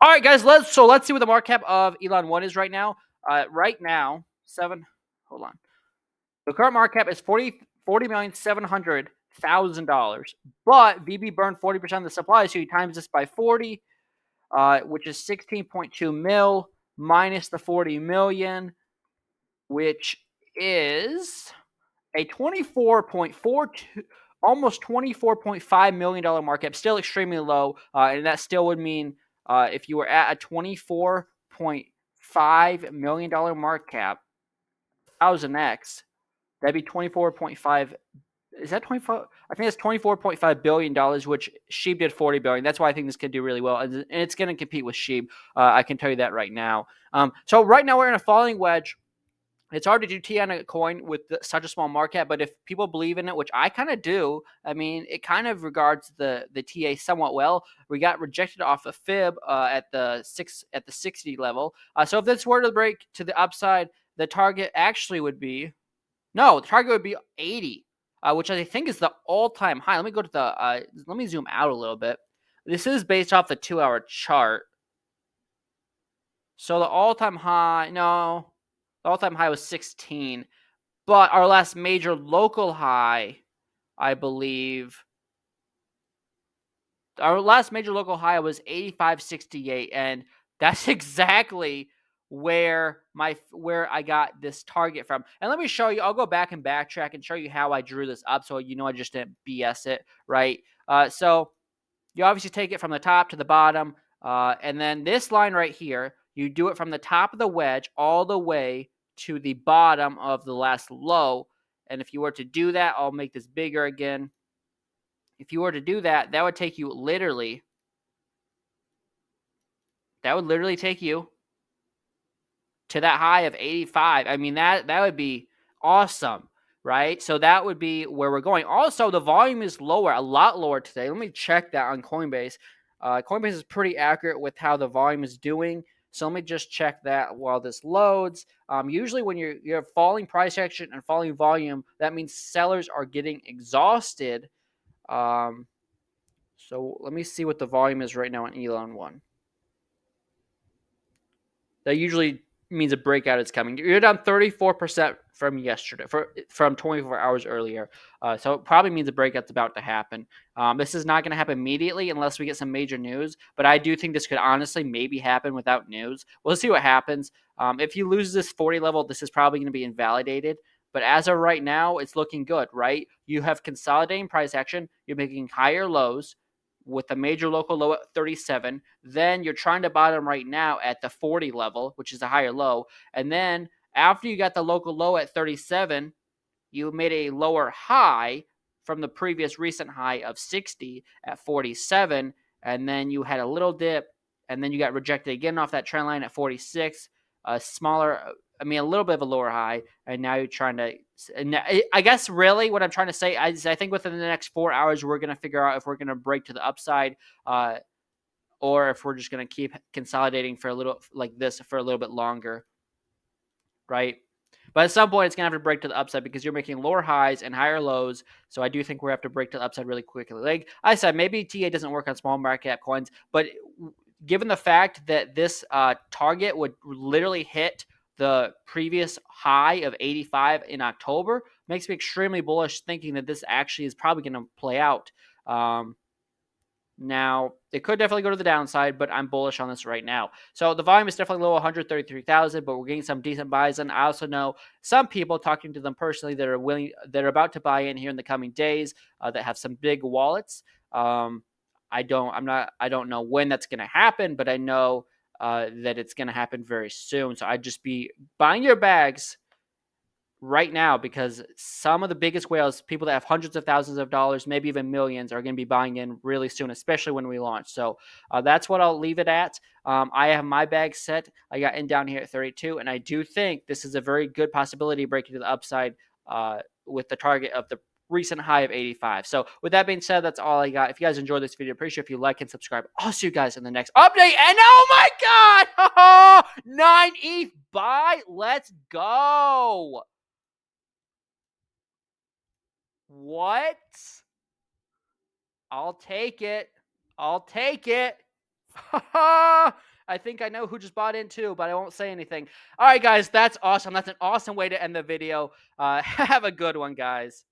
All right, guys. Let's see what the market cap of ElonOne is right now. Right now, seven. Hold on. The current market cap is $40,700,000. But VB burned 40% of the supply, so you times this by 40, which is 16.2 mil minus the 40 million, which is a 24.42, almost $24.5 million market cap, still extremely low, and that still would mean if you were at a $24.5 million market cap, 1000x, that'd be 24.5. Is that 25? I think it's $24.5 billion, which Sheeb did 40 billion. That's why I think this could do really well, and it's going to compete with Sheeb. I can tell you that right now. So right now we're in a falling wedge. It's hard to do T on a coin with such a small market cap, but if people believe in it, which I kind of do, I mean, it kind of regards the TA somewhat well. We got rejected off a fib at the 60 level. So if this were to break to the upside, the target actually would be the target would be 80, which I think is the all-time high. Let me go to the let me zoom out a little bit. This is based off the 2-hour chart. So the all-time high, no. The all-time high was 16, but our last major local high, I believe, was 85.68, and that's exactly where I got this target from. And let me show you. I'll go back and backtrack and show you how I drew this up, so I just didn't BS it, right? So you obviously take it from the top to the bottom, and then this line right here, you do it from the top of the wedge all the way to the bottom of the last low. And if you were to do that, I'll make this bigger again. If you were to do that, that would take you literally take you to that high of 85. I mean, that would be awesome, right? So that would be where we're going. Also, the volume is lower, a lot lower today. Let me check that on Coinbase. Coinbase is pretty accurate with how the volume is doing. So let me just check that while this loads. Usually when you have falling price action and falling volume, that means sellers are getting exhausted. So let me see what the volume is right now on ElonOne. That usually means a breakout is coming. You're down 34% from yesterday, from 24 hours earlier. So it probably means a breakout's about to happen. This is not going to happen immediately unless we get some major news. But I do think this could honestly maybe happen without news. We'll see what happens. If you lose this 40 level, this is probably going to be invalidated. But as of right now, it's looking good, right? You have consolidating price action. You're making higher lows with a major local low at 37. Then you're trying to bottom right now at the 40 level, which is a higher low. And then after you got the local low at 37, you made a lower high from the previous recent high of 60 at 47. And then you had a little dip, and then you got rejected again off that trend line at 46. A little bit of a lower high, and now you're trying to. I guess really what I'm trying to say is I think within the next 4 hours we're going to figure out if we're going to break to the upside, or if we're just going to keep consolidating for a little like this for a little bit longer, right? But at some point, it's going to have to break to the upside because you're making lower highs and higher lows. So I do think we have to break to the upside really quickly. Like I said, maybe TA doesn't work on small market cap coins, but given the fact that this target would literally hit the previous high of 85 in October, makes me extremely bullish thinking that this actually is probably going to play out. Now, it could definitely go to the downside, but I'm bullish on this right now. So the volume is definitely low, 133,000, but we're getting some decent buys in. I also know some people, talking to them personally, that are about to buy in here in the coming days, that have some big wallets. I don't know when that's going to happen, but I know that it's going to happen very soon. So I'd just be buying your bags right now because some of the biggest whales, people that have hundreds of thousands of dollars, maybe even millions, are going to be buying in really soon, especially when we launch. So that's what I'll leave it at. I have my bag set. I got in down here at 32, and I do think this is a very good possibility of breaking to the upside with the target of the recent high of 85. So with that being said, that's all I got. If you guys enjoyed this video, appreciate if you like and subscribe. I'll see you guys in the next update. And oh my God, 9 ETH buy. Let's go. What? I'll take it. I think I know who just bought in too, but I won't say anything. All right, guys, that's awesome. That's an awesome way to end the video. Have a good one, guys.